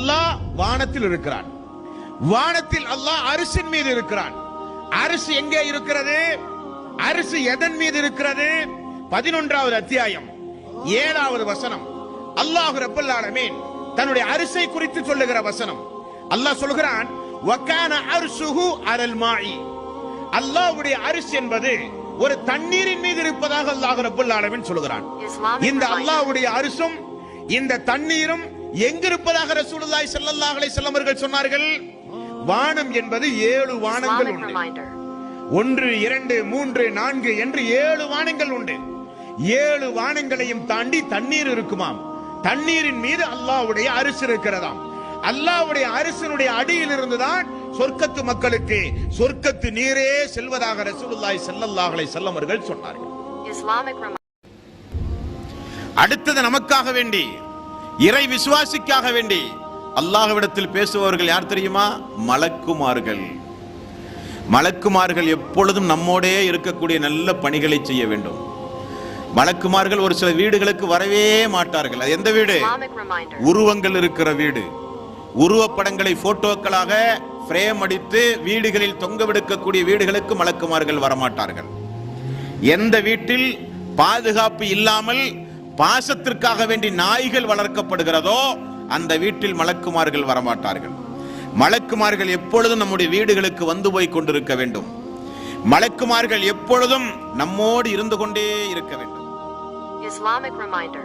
அல்லாஹ் வானத்தில் இருக்கிறான். வானத்தில் அல்லாஹ் அரிசின் மீது இருக்கிறான். அரிசி எங்கே இருக்கிறது? அரிசி எதன் மீது இருக்கிறது? 11வது அத்தியாயம் 7வது வசனம். அல்லாஹ் ரப்பல் ஆலமீன் தன்னுடைய அரிசை குறித்து சொல்லுகிற வசனம். அல்லாஹ் சொல்கிறான், வகான அர்ஷுஹு அலல் மாஇ. அல்லாஹ்வுடைய அரிசி என்பது ஒரு தண்ணீரின் மீது இருப்பதாக அல்லாஹ் ரப்பல் ஆலமீன் சொல்கிறான். இந்த அல்லாஹ்வுடைய அரிசும் இந்த தண்ணீரும் எங்கிருப்பதாக ரசூலுல்லாஹி ஸல்லல்லாஹு அலைஹி வஸல்லம் அவர்கள் சொன்னார்கள். வானம் என்பது 7 வானங்கள் உண்டு. 1 2 3 4 என்று 7 வானங்கள் உண்டு. 7 வானங்களையும் தாண்டி தண்ணீர் இருக்குமாம். தண்ணீரின் மீது அல்லாஹ்வுடைய அரிசி இருக்கிறதாம். அல்லாஹ்வுடைய அரிசினுடைய அடியில் இருந்துதான் சொர்க்கத்து மக்களுக்கு சொர்க்கத்து நீரே செல்வதாக ரசூலுல்லாஹி ஸல்லல்லாஹு அலைஹி வஸல்லம் அவர்கள் சொன்னார்கள். அடுத்தது நமக்காக வேண்டி, இறை விசுவாசிக்காக வேண்டி அல்லாஹ்விடத்தில் பேசுபவர்கள் யார் தெரியுமா? மலக்குமார்கள். மலக்குமார்கள் எப்பொழுதும் நம்மோடே இருக்கக்கூடிய நல்ல பணிகளை செய்ய வேண்டும். மலக்குமார்கள் ஒரு சில வீடுகளுக்கு வரவே மாட்டார்கள். அது எந்த வீடு? உருவங்கள் இருக்கிற வீடு. உருவப்படங்களை போட்டோக்களாக பிரேம் அடித்து வீடுகளில் தொங்க விடுக்கக்கூடிய வீடுகளுக்கு மலக்குமார்கள் வரமாட்டார்கள். எந்த வீட்டில் பாதுகாப்பு இல்லாமல் பாசத்திற்காக வேண்டி நாய்கள் வளர்க்கப்படுகிறதோ அந்த வீட்டில் மலக்குமார்கள் வரமாட்டார்கள். மலக்குமார்கள் எப்பொழுதும் நம்முடைய வீடுகளுக்கு வந்து போய் கொண்டிருக்க வேண்டும். மலக்குமார்கள் எப்பொழுதும் நம்மோடு இருந்து கொண்டே இருக்க வேண்டும். Islamic reminder.